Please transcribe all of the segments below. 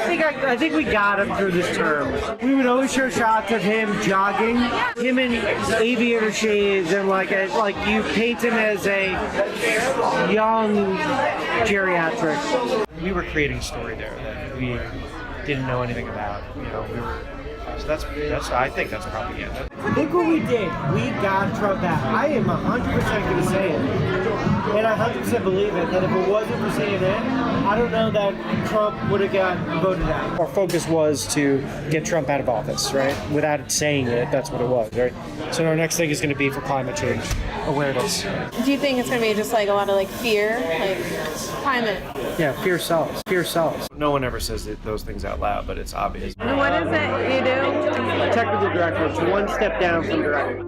I think we got him through this term. We would always show shots of him jogging, him in aviator shades, and like you paint him as a young geriatric. We were creating a story there that we didn't know anything about. You know, we were. So that's I think that's propaganda. Look what we did. We got Trump out. I am 100% going to say it. And I 100% believe it, that if it wasn't for CNN, I don't know that Trump would have got voted out. Our focus was to get Trump out of office, right? Without saying it, that's what it was, right? So our next thing is going to be for climate change awareness. Do you think it's going to be just like a lot of like fear, like climate? Yeah, fear sells. Fear sells. No one ever says those things out loud, but it's obvious. And what is it you do? Technical director. It's one step down from director.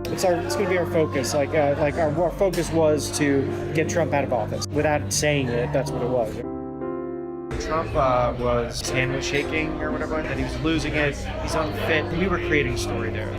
It's going to be our focus. Our focus was to get Trump out of office. Without saying it, that's what it was. Trump was his hand was shaking or whatever, and he was losing it. He's unfit. We were creating a story there.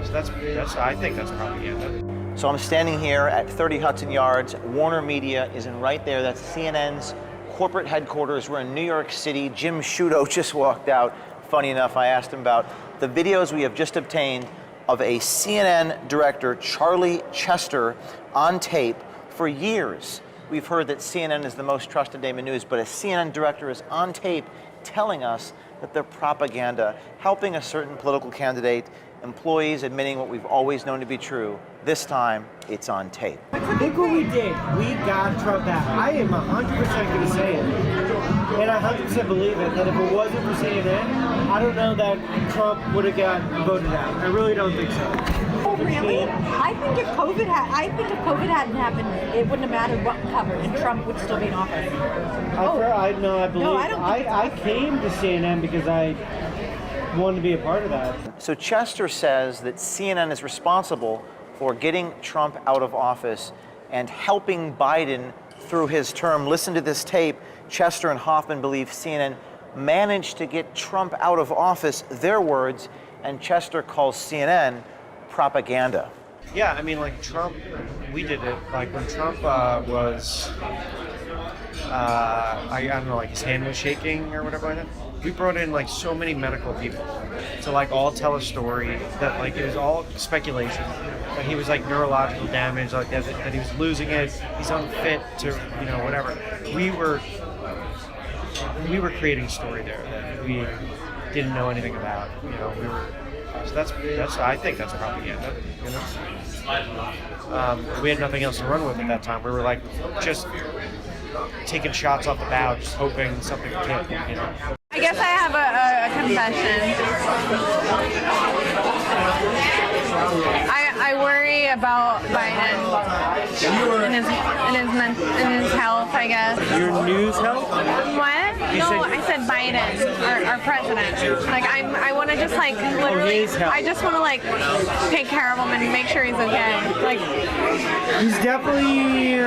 So that's I think that's propaganda. So I'm standing here at 30 Hudson Yards. Warner Media is in right there. That's CNN's corporate headquarters. We're in New York City. Jim Sciutto just walked out. Funny enough, I asked him about the videos we have just obtained of a CNN director, Charlie Chester, on tape. For years, we've heard that CNN is the most trusted name in news, but a CNN director is on tape telling us that they're propaganda, helping a certain political candidate, employees admitting what we've always known to be true. This time, it's on tape. Look what we did. We got Trump out. I am 100% going to say it. And I 100% believe it, that if it wasn't for CNN, I don't know that Trump would have got voted out. I really don't think so. Oh, really? I think if COVID hadn't happened, it wouldn't have mattered what we covered, and Trump would still be in office. I believe I came to CNN because I wanted to be a part of that. So Chester says that CNN is responsible for getting Trump out of office and helping Biden through his term. Listen to this tape. Chester and Hoffman believe CNN managed to get Trump out of office, their words, and Chester calls CNN propaganda. Yeah, I mean, like Trump, we did it. Like when Trump was, I don't know, like his hand was shaking or whatever like that. We brought in like so many medical people to like all tell a story that like it was all speculation. That he was like neurological damage, like that he was losing it. He's unfit to, you know, whatever. We were creating a story there that we didn't know anything about. You know, we were. So that's I think that's propaganda. You know, we had nothing else to run with at that time. We were like just taking shots off the bow, just hoping something would hit. You know. I guess I have a confession. I worry about Biden and his health, I guess. Your news health? What? I said Biden, our president. Like I want to just like literally. I just want to like take care of him and make sure he's okay. Like he's definitely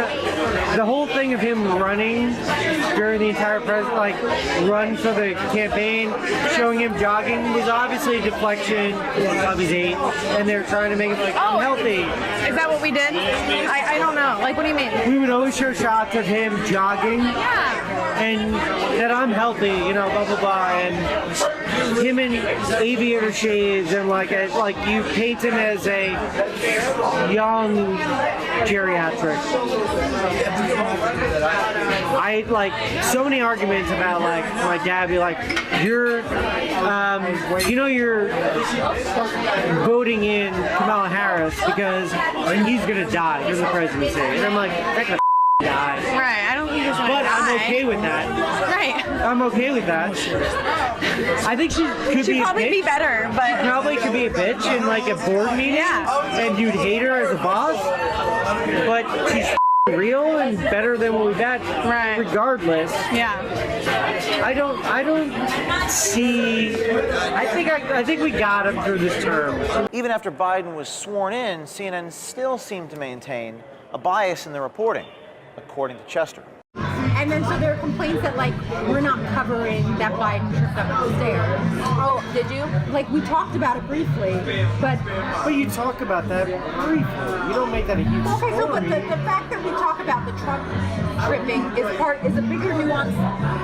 the whole thing of him running during the entire run for the campaign, showing him jogging was obviously a deflection of his age, and they're trying to make it like I'm healthy. Is that what we did? I don't know. Like, what do you mean? We would always show shots of him jogging, and that I'm healthy, you know, blah blah blah, and him in aviator shades, and like you paint him as a young geriatric. I like so many arguments about like my dad be like, you're voting in Kamala Harris because he's gonna die for the presidency, and I'm like, that could die. Right, I don't think he's gonna die. But I'm okay with that. Right. I'm okay with that. I think she could She'd be probably be better, but she probably could be a bitch in like a board meeting, and you'd hate her as a boss, but she's real and better than what we've had. Right. Regardless. Yeah. I don't see. I think we got him through this term. Even after Biden was sworn in, CNN still seemed to maintain a bias in the reporting, according to Chester. And And then so there are complaints that like we're not covering that Biden tripped up the stairs. Oh, did you? Like we talked about it briefly, but you talk about that briefly. You don't make that a huge okay. So, but story. the fact that we talk about the Trump tripping is a bigger nuance.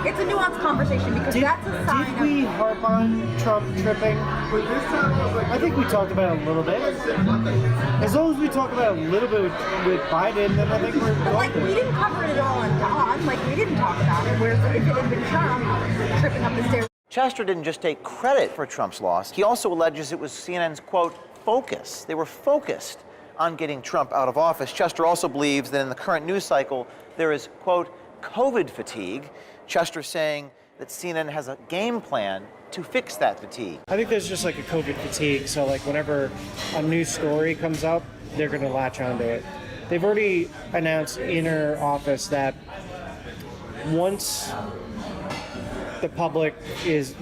It's a nuanced conversation because that's a sign Did we harp on Trump tripping? I think we talked about it a little bit. As long as we talk about it a little bit with Biden, then I think we're But like we didn't cover it all on Don. Like we didn't talk about it. Whereas if it had been Trump tripping up the stairs. Chester didn't just take credit for Trump's loss. He also alleges it was CNN's, quote, focus. They were focused on getting Trump out of office. Chester also believes that in the current news cycle, there is, quote, COVID fatigue. Chester saying that CNN has a game plan to fix that fatigue. I think there's just like a COVID fatigue. So like whenever a new story comes up, they're going to latch onto it. They've already announced inner office that once the public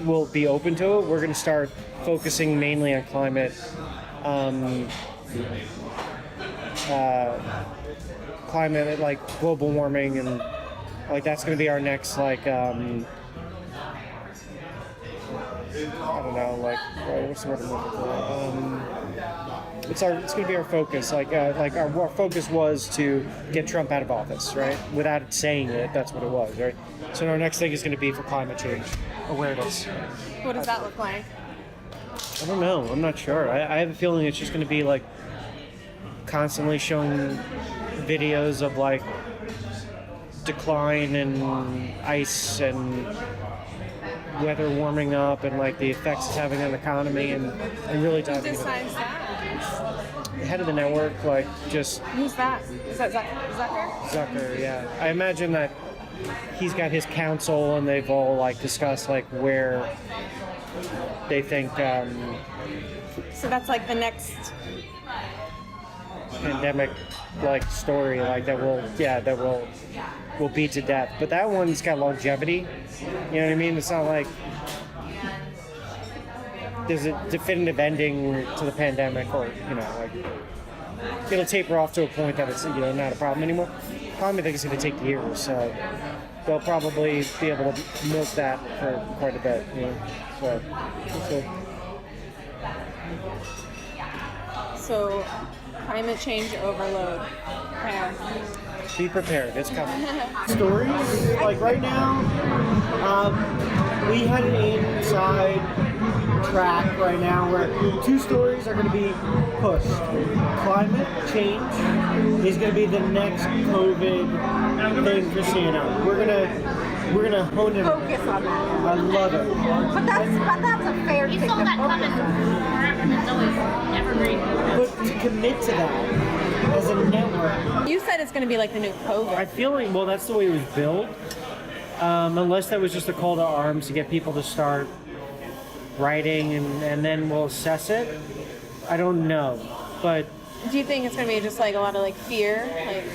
will be open to it, we're going to start focusing mainly on climate, climate like global warming, and like that's going to be our next like I don't know, like what's the word I'm looking for? It's going to be our focus. Like our focus was to get Trump out of office, right? Without saying it, that's what it was, right? So our next thing is going to be for climate change awareness. What does that look like? I don't know. I'm not sure. I have a feeling it's just going to be like constantly showing videos of like decline in ice and weather warming up and like the effects it's having on the economy and really Who talking about decides that? the head of the network, like just Who's that? Is that Zucker? Zucker, yeah. I imagine that he's got his council and they've all like discussed like where they think So that's like the next. pandemic like story like that will beat to death. But that one's got longevity. You know what I mean? It's not like there's a definitive ending to the pandemic, or like it'll taper off to a point that it's not a problem anymore. Probably think it's going to take years, so they'll probably be able to milk that for quite a bit. So climate change overload. Prepare. Be prepared. It's coming. Stories, like right now, we had an inside track right now where two stories are going to be pushed. Climate change is going to be the next COVID thing for CNN. We're gonna hone in. Focus on that. I love it. But that's a fair thing to focus on. It's always evergreen. But to commit to that as a network, You said it's going to be like the new COVID. I feel like, well, that's the way it was built. Unless that was just a call to arms to get people to start writing and then we'll assess it. I don't know. But Do you think it's going to be just like a lot of like fear, like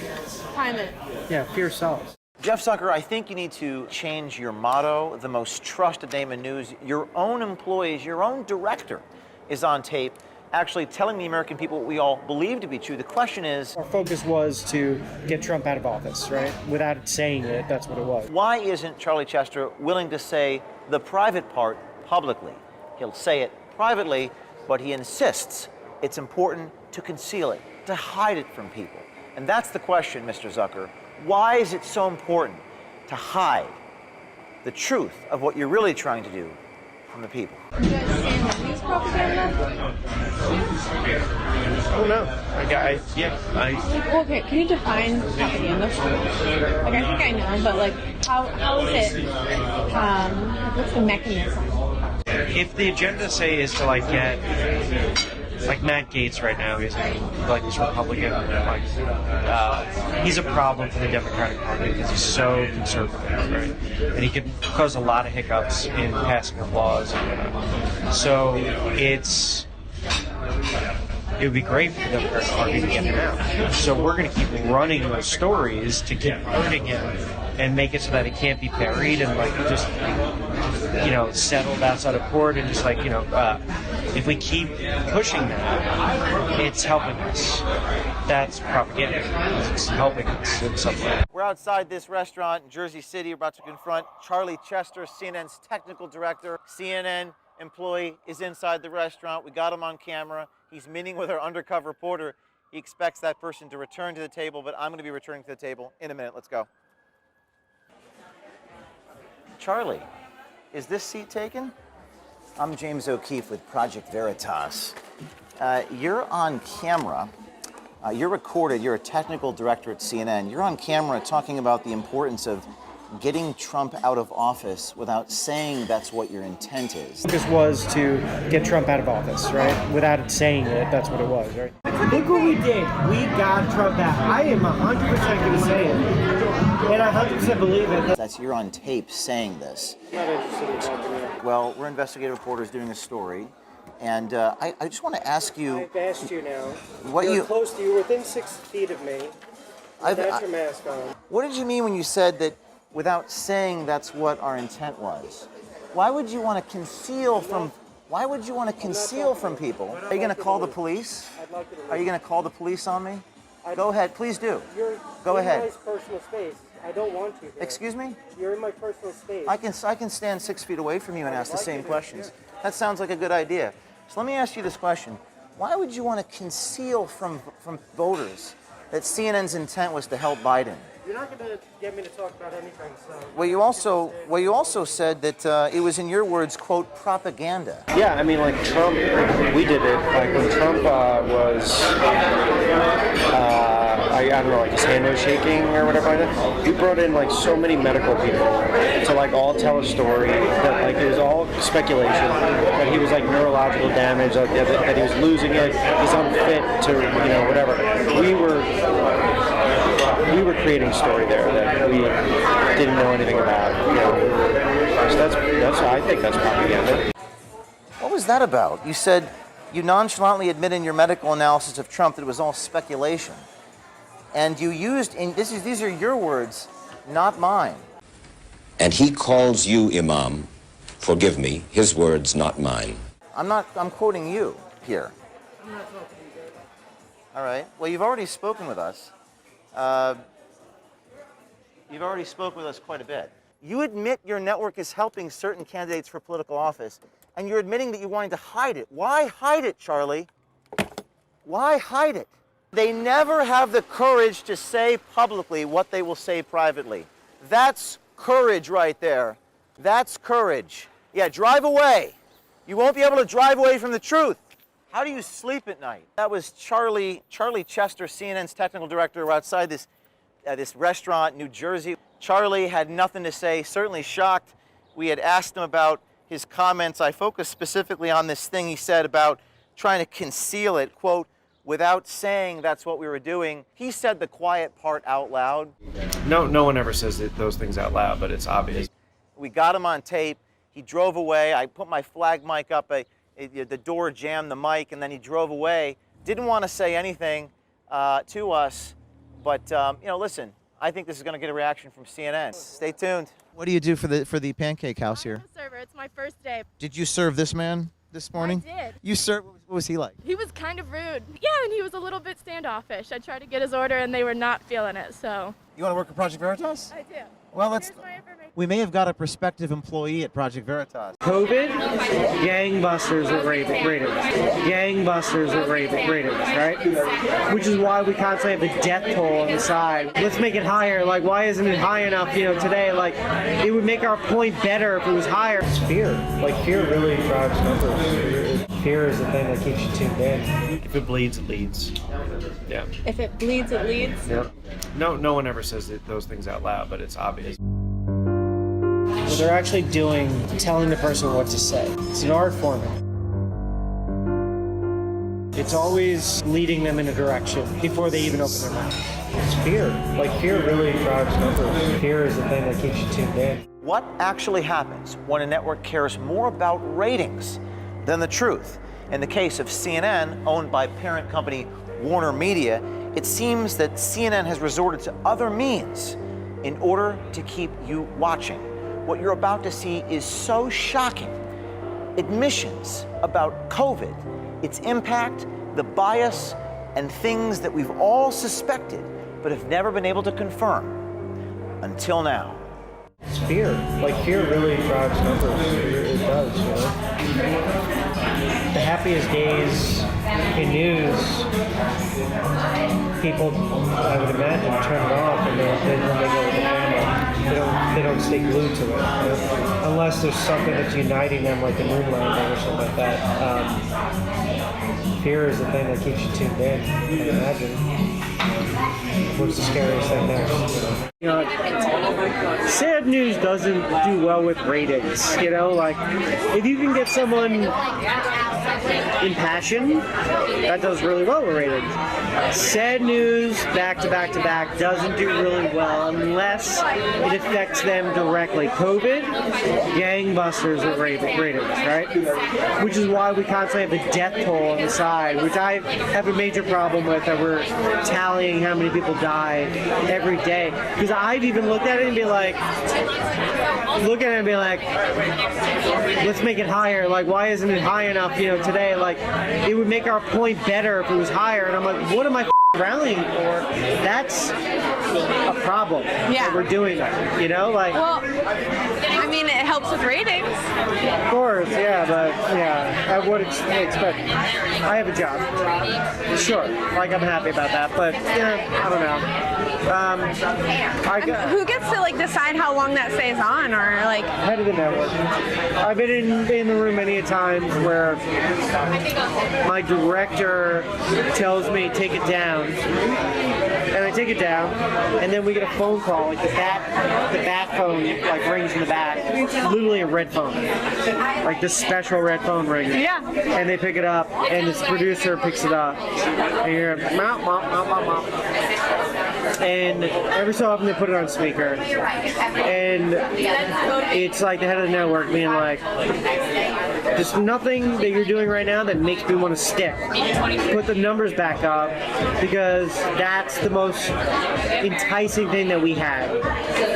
climate? yeah, fear sells. Jeff Zucker, I think you need to change your motto, the most trusted name in news. Your own employees, your own director is on tape actually telling the American people what we all believe to be true. The question is, Our focus was to get Trump out of office, right? Without saying it, that's what it was. why isn't Charlie Chester willing to say the private part publicly? He'll say it privately, but he insists it's important to conceal it, to hide it from people. And that's the question, Mr. Zucker. Why is it so important to hide the truth of what you're really trying to do from the people? You guys stand the news propaganda? Oh no. Okay, can you define propaganda? Like I think I know, but like how is it? What's the mechanism? If the agenda, say, is to like get like Matt Gaetz right now, he's like this Republican, like he's a problem for the Democratic Party because he's so conservative, right? And he can cause a lot of hiccups in passing of laws and whatnot. So it would be great for the Democratic Party to get him out. So we're going to keep running those stories to keep hurting him and make it so that it can't be buried and like just settled outside of court and just if we keep pushing that, it's helping us. that's propaganda. It's helping us in some way. We're outside this restaurant in Jersey City. We're about to confront Charlie Chester, CNN's technical director. CNN employee is inside the restaurant. We got him on camera. He's meeting with our undercover reporter. He expects that person to return to the table, but I'm going to be returning to the table in a minute. Let's go. Charlie, is this seat taken? I'm James O'Keefe with Project Veritas. You're on camera. You're recorded. You're a technical director at CNN. You're on camera talking about the importance of getting Trump out of office without saying that's what your intent is. This was to get Trump out of office, right? Without saying it, that's what it was, right? Look what we did. We got Trump out. I am 100% going to say it. And I 100% believe it. That's you're on tape saying this. I'm not interested in talking to you. Well, we're investigative reporters doing a story. And I just want to ask you... I've asked you now. What You're you... close to you, within 6 feet of me. Without your mask on. What did you mean when you said that without saying that's what our intent was? Why would you want to conceal from... Why would you want to conceal from people? Are you going to call the police? Are you going to call the police on me? Go ahead, please do. Go ahead. You're in my personal space. I don't want you there. Excuse me? You're in my personal space. I can stand 6 feet away from you and ask the same questions. That sounds like a good idea. So let me ask you this question. Why would you want to conceal from voters that CNN's intent was to help Biden? You're not going to get me to talk about anything, so... Well, you also said that it was, in your words, quote, propaganda. Yeah, I mean, like Trump, we did it. Like when Trump was, I don't know, like his hand was shaking or whatever. We brought in like so many medical people to like all tell a story that like it was all speculation. That he was like neurological damage, like that he was losing it. He's unfit to, you know, whatever. We were creating a story there that we didn't know anything about. You know. So that's I think that's propaganda. What was that about? You said you nonchalantly admit in your medical analysis of Trump that it was all speculation. And you used, these are your words, not mine. And he calls you Imam, forgive me, his words, not mine. I'm quoting you here. I'm not talking to you. All right. Well, you've already spoken with us. You've already spoken with us quite a bit. You admit your network is helping certain candidates for political office, and you're admitting that you're wanting to hide it. Why hide it, Charlie? Why hide it? They never have the courage to say publicly what they will say privately. That's courage right there. That's courage. Yeah, drive away. You won't be able to drive away from the truth. How do you sleep at night? That was Charlie Chester, CNN's technical director. We're outside this restaurant in New Jersey. Charlie had nothing to say, certainly shocked. We had asked him about his comments. I focused specifically on this thing he said about trying to conceal it, quote, without saying that's what we were doing. He said the quiet part out loud. No one ever says those things out loud, but it's obvious. We got him on tape. He drove away. I put my flag mic up. The door jammed the mic, and then he drove away. Didn't want to say anything to us, but listen, I think this is going to get a reaction from CNN. Stay tuned. What do you do for the pancake house here? I'm a server. It's my first day. Did you serve this man this morning? I did. You served. What was he like? He was kind of rude. Yeah, and he was a little bit standoffish. I tried to get his order, and they were not feeling it. So. You want to work at Project Veritas? I do. Well, Here's my information. we may have got a prospective employee at Project Veritas. COVID, gangbusters with ratings. Gangbusters with ratings, right? Which is why we constantly have the death toll on the side. Let's make it higher. Like, why isn't it high enough, today? Like, it would make our point better if it was higher. It's fear. Like, fear really drives numbers. Fear is the thing that keeps you tuned in. If it bleeds, it leads. Yeah. If it bleeds, it leads. Yep. No one ever says those things out loud, but it's obvious. What they're actually doing, telling the person what to say. It's an art form. It's always leading them in a direction before they even open their mouth. It's fear. Like, fear really drives numbers. Fear is the thing that keeps you tuned in. What actually happens when a network cares more about ratings than the truth? In the case of CNN, owned by parent company Warner Media, it seems that CNN has resorted to other means in order to keep you watching. What you're about to see is so shocking. Admissions about COVID, its impact, the bias, and things that we've all suspected but have never been able to confirm until now. It's fear. Like, fear really drives numbers. It does, you know? The happiest days in news, people, I would imagine, turn it off and then they go with the family. They don't stay glued to it, you know? Unless there's something that's uniting them, like the moon landing or something like that. Fear is the thing that keeps you tuned in, I imagine. What's the scariest thing next? You know, sad news doesn't do well with ratings. You know, like if you can get someone impassioned, that does really well with ratings. Sad news back to back to back doesn't do really well unless it affects them directly. COVID, gangbusters with ratings, right? Which is why we constantly have the death toll on the side, which I have a major problem with, that we're tallying how many people die every day. Because I've even looked at it and be like, let's make it higher. Like, why isn't it high enough, you know, today? Like, it would make our point better if it was higher. And I'm like, what am I rallying for? That's a problem. Yeah. That we're doing that, you know? Like, Well, I mean, it helps with ratings. of course, yeah, but yeah, I would expect. I have a job. Sure, like I'm happy about that, but yeah, I don't know. Who gets to like decide how long that stays on, or like? Head of the network. I've been in the room many a times where my director tells me take it down, and I take it down, and then we get a phone call, like the bat phone like rings in the back, literally a red phone, like this special red phone rings. Yeah. And they pick it up, and this producer picks it up, and you're mop, mop, mop, mop, mop. And every so often they put it on speaker, and it's like the head of the network being like, there's nothing that you're doing right now that makes me want to stick. Put the numbers back up, because that's the most enticing thing that we have.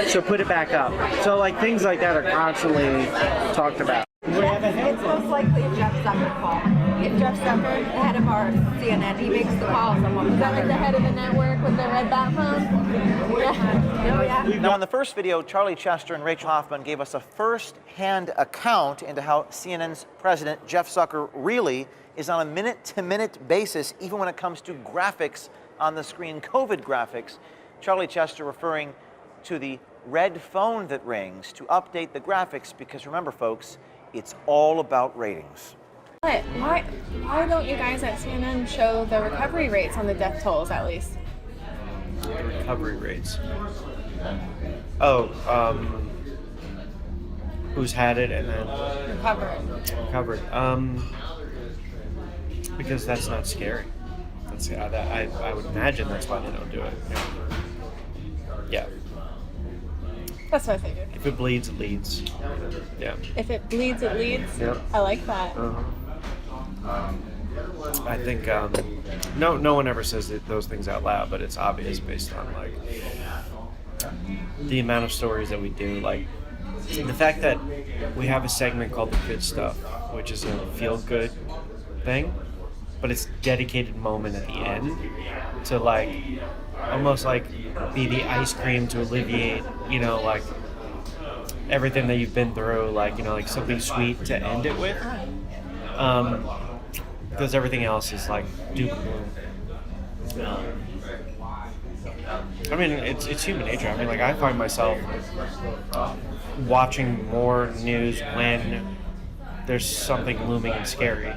So put it back up. So like things like that are constantly talked about. It's most likely a Jeff Zucker call. If Jeff Zucker, the head of our CNN, he makes the call, someone Is that like the head of the network with the red bat phone? Yeah. Oh, yeah. Now, in the first video, Charlie Chester and Rachel Hoffman gave us a first-hand account into how CNN's president, Jeff Zucker, really is on a minute-to-minute basis, even when it comes to graphics on the screen, COVID graphics. Charlie Chester referring to the red phone that rings to update the graphics, because remember, folks, it's all about ratings. But why don't you guys at CNN show the recovery rates on the death tolls at least? The recovery rates. Who's had it and then recovered. Because that's not scary. I would imagine that's why they don't do it. Yeah. That's what I figured. If it bleeds, it leads. Yeah. If it bleeds, it leads. Yep. I like that. I think no one ever says those things out loud, but it's obvious based on like the amount of stories that we do. Like the fact that we have a segment called The Good Stuff, which is a feel-good thing, but it's a dedicated moment at the end to like almost like be the ice cream to alleviate, like everything that you've been through, like, like something sweet to end it with. Because everything else is like doom and gloom. I mean, it's human nature. I mean, like I find myself watching more news when there's something looming and scary.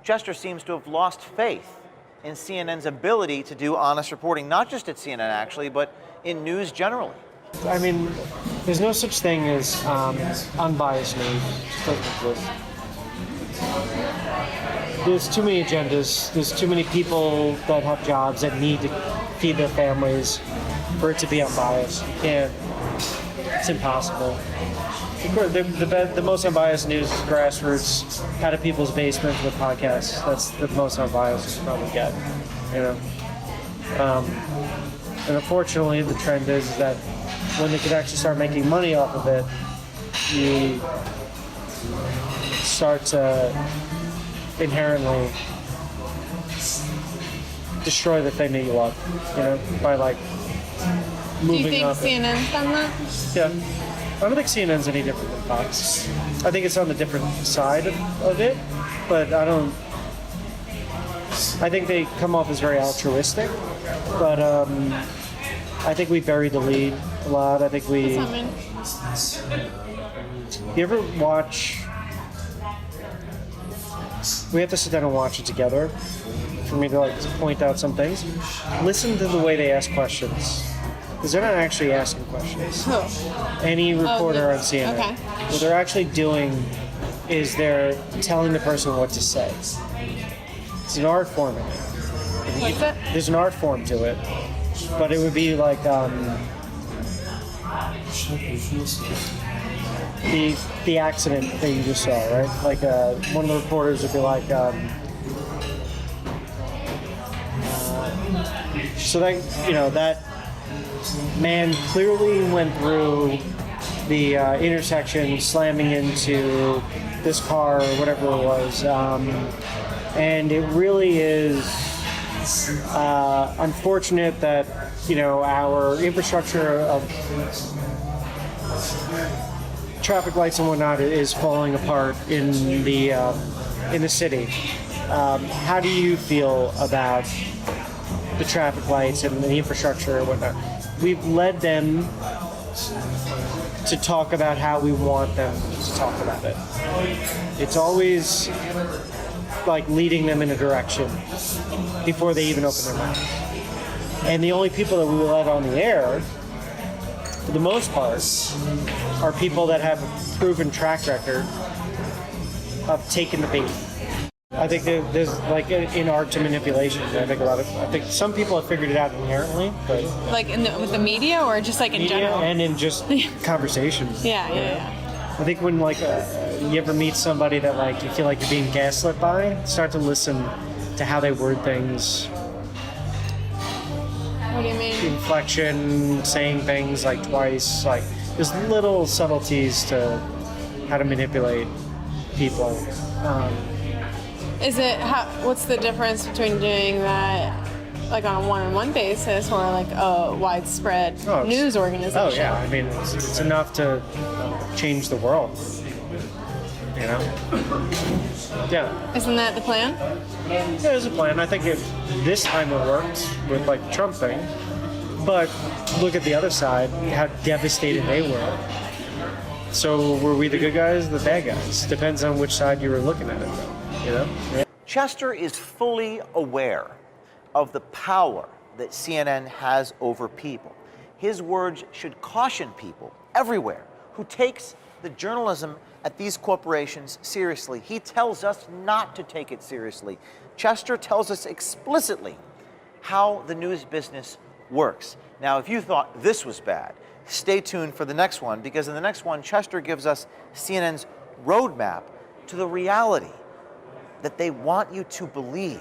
Chester seems to have lost faith in CNN's ability to do honest reporting, not just at CNN actually, but in news generally. I mean, there's no such thing as unbiased news. It just doesn't exist. There's too many agendas. There's too many people that have jobs that need to feed their families for it to be unbiased. It's impossible. The most unbiased news is grassroots, out of people's basements with podcasts. That's the most unbiased you can probably get, And unfortunately, the trend is that when they could actually start making money off of it, you start to inherently destroy the thing that you love, by like Do you moving think up. CNN's done that? Yeah. I don't think CNN's any different than Fox. I think it's on the different side of it, but I think they come off as very altruistic, but I think we buried the lead a lot. I think we... What's that mean? You ever watch... We have to sit down and watch it together for me to like point out some things. Listen to the way they ask questions. Because they're not actually asking questions. Who? Any reporter on CNN. Okay. What they're actually doing is they're telling the person what to say. It's an art form in it. What's it? There's an art form to it. But it would be like the accident that you just saw, right? Like one of the reporters would be like, so that that man clearly went through the intersection, slamming into this car or whatever it was, and it really is unfortunate that our infrastructure of traffic lights and whatnot is falling apart in the city. How do you feel about the traffic lights and the infrastructure and whatnot? We've led them to talk about how we want them to talk about it. It's always like leading them in a direction before they even open their mouth. And the only people that we let on the air, for the most part, are people that have a proven track record of taking the bait. I think there's like an art to manipulation. I think some people have figured it out inherently, but Like with the media or just like in media general? and in just conversations. Yeah. I think when like you ever meet somebody that like you feel like you're being gaslit by, start to listen to how they word things. What do you mean? Inflection, saying things like twice, like there's little subtleties to how to manipulate people. What's the difference between doing that like on a one-on-one basis or like a widespread news organization? Oh yeah, I mean it's enough to change the world. Yeah. Isn't that the plan? Yeah, there's a plan. I think this time it worked with like the Trump thing. But look at the other side, how devastated they were. So were we the good guys or the bad guys? Depends on which side you were looking at it, though. Chester is fully aware of the power that CNN has over people. His words should caution people everywhere who takes the journalism at these corporations seriously. He tells us not to take it seriously. Chester tells us explicitly how the news business works. Now, if you thought this was bad, stay tuned for the next one, because in the next one, Chester gives us CNN's roadmap to the reality that they want you to believe.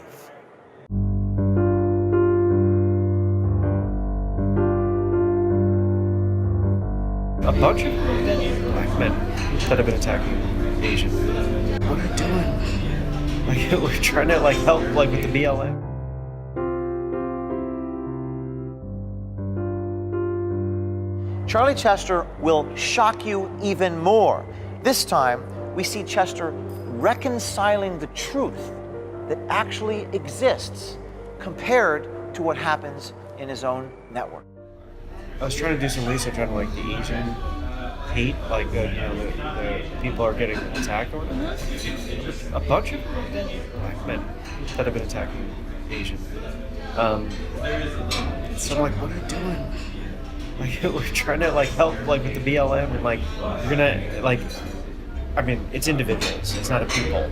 A bunch of black men that have been attacking Asians. What are you doing? Like, we're trying to help with the BLM. Charlie Chester will shock you even more. This time, we see Chester reconciling the truth that actually exists compared to what happens in his own network. I was trying to do some research on the Asian hate, the people are getting attacked or whatever. A bunch of black men that have been attacking Asians. So I'm like, what are you doing? We're trying to help with the BLM and we're gonna I mean, it's individuals, it's not a people,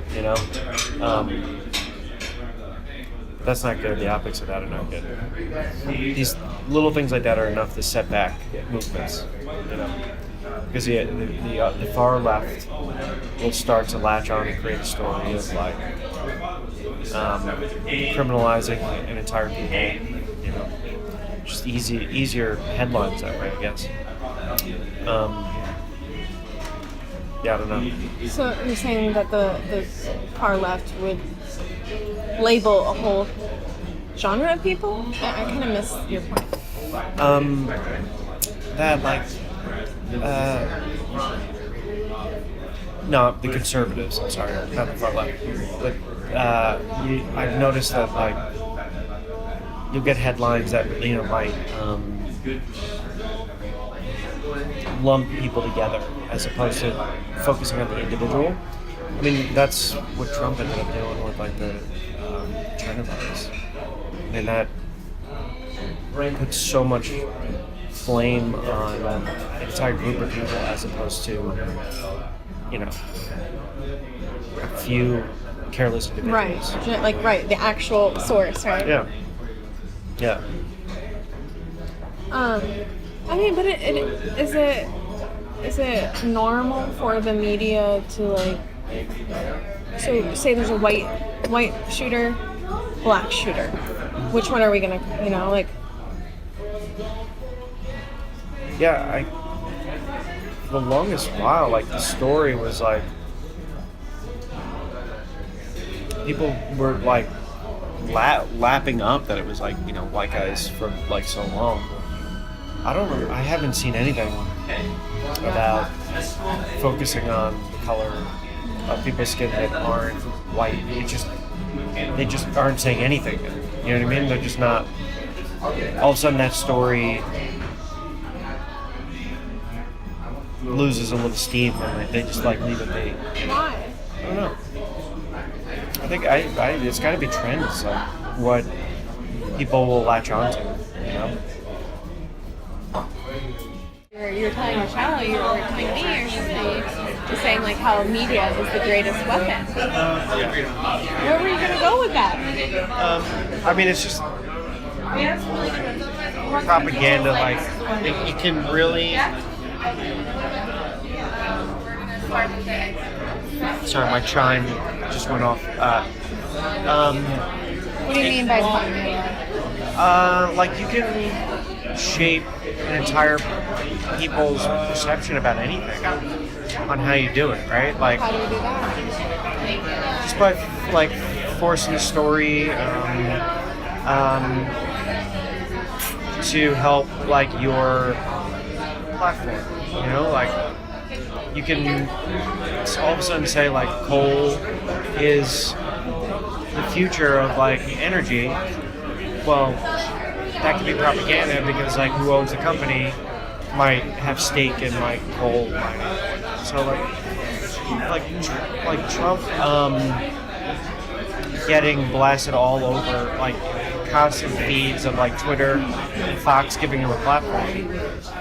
that's not good. The optics of that are not good. These little things like that are enough to set back movements, because the far left will start to latch on and create a story of criminalizing an entire people, just easier headlines that way, I guess. Yeah, I don't know. So you're saying that the far left would label a whole genre of people? I kind of missed your point. That like, no, the conservatives. I'm sorry, not the far left. But I've noticed that like you'll get headlines that might lump people together as opposed to focusing on the individual. I mean, that's what Trump ended up doing with like the China virus. And that puts so much blame on an entire group of people as opposed to, a few careless individuals. Right, the actual source, right? Yeah. Yeah. I mean, but is it normal for the media to like, so say there's a white shooter, black shooter, which one are we gonna, like? Yeah, for the longest while, like the story was like people were like lapping up that it was like white guys for like so long. I haven't seen anything about focusing on the color of people's skin that aren't white. They just aren't saying anything. You know what I mean? They're just not. All of a sudden, that story loses a little steam, and they just like leave it be. Why? I don't know. I think it's got to be trends, like what people will latch onto. You're telling your child, you were telling me, or just saying like how media is the greatest weapon. Where were you gonna go with that? I mean, it's just propaganda. Like it can really. Sorry, my chime just went off. What do you mean by propaganda? Like you can shape an entire people's perception about anything on how you do it, right? Like How do you do that? just by like forcing a story to help like your platform. Like you can all of a sudden say like coal is the future of like energy. Well, that could be propaganda because like who owns the company might have stake in like coal mining. So like Trump getting blasted all over like constant feeds of like Twitter and Fox giving him a platform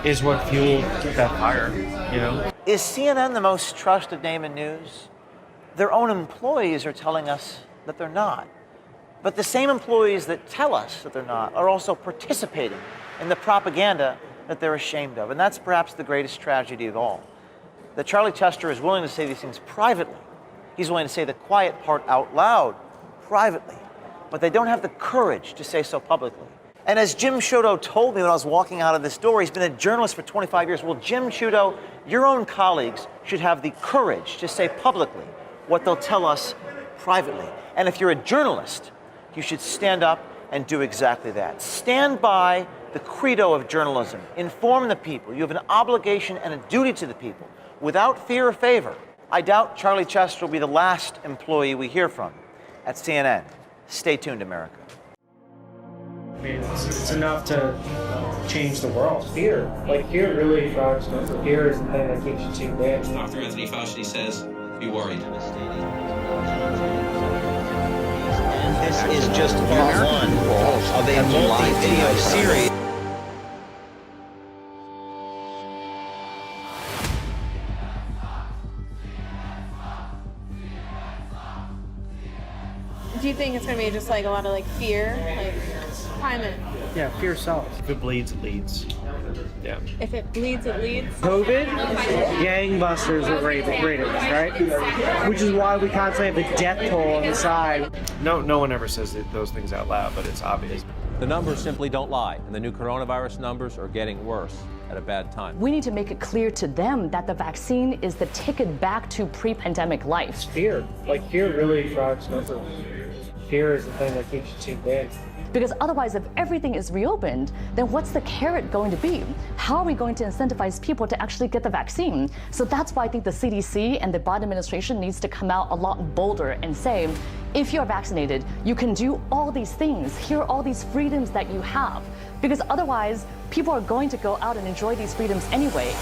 is what fueled that fire. Is CNN the most trusted name in news? Their own employees are telling us that they're not. But the same employees that tell us that they're not are also participating in the propaganda that they're ashamed of. And that's perhaps the greatest tragedy of all. That Charlie Tester is willing to say these things privately. He's willing to say the quiet part out loud, privately. But they don't have the courage to say so publicly. And as Jim Sciutto told me when I was walking out of this door, he's been a journalist for 25 years. Well, Jim Sciutto, your own colleagues should have the courage to say publicly what they'll tell us privately. And if you're a journalist, you should stand up and do exactly that. Stand by the credo of journalism. Inform the people. You have an obligation and a duty to the people without fear or favor. I doubt Charlie Tester will be the last employee we hear from at CNN. Stay tuned, America. I mean, it's enough to change the world. Fear. Fear really drives numbers. Fear is the thing that keeps you tuned in. Dr. Anthony Fauci says, be worried. This is just part one of a multi-video series. Do you think it's gonna be just like a lot of like fear, like climate? Yeah, fear sells. If it bleeds, it leads. Yeah. If it bleeds, it leads. COVID, gangbusters with ratings, right? Which is why we constantly have the death toll on the side. No one ever says those things out loud, but it's obvious. The numbers simply don't lie, and the new coronavirus numbers are getting worse at a bad time. We need to make it clear to them that the vaccine is the ticket back to pre-pandemic life. Fear. Fear really drives numbers. Fear is the thing that keeps you tuned in. Because otherwise, if everything is reopened, then what's the carrot going to be? How are we going to incentivize people to actually get the vaccine? So that's why I think the CDC and the Biden administration needs to come out a lot bolder and say, if you're vaccinated, you can do all these things. Here are all these freedoms that you have. Because otherwise, people are going to go out and enjoy these freedoms anyway.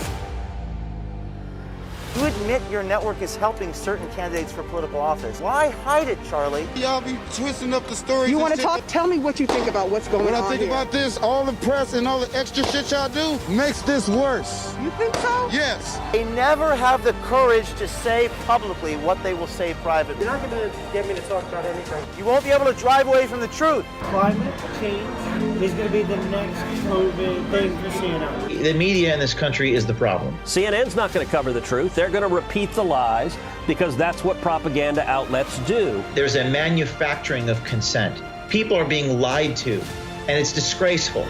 You admit your network is helping certain candidates for political office. Why hide it, Charlie? Y'all be twisting up the stories. You want to talk? Tell me what you think about what's going on When I think here. about this, all the press and all the extra shit y'all do makes this worse. You think so? Yes. They never have the courage to say publicly what they will say privately. You're not going to get me to talk about anything. You won't be able to drive away from the truth. Climate change is going to be the next COVID thing for CNN. The media in this country is the problem. CNN's not going to cover the truth. They're going to repeat the lies because that's what propaganda outlets do. There's a manufacturing of consent. People are being lied to, and it's disgraceful.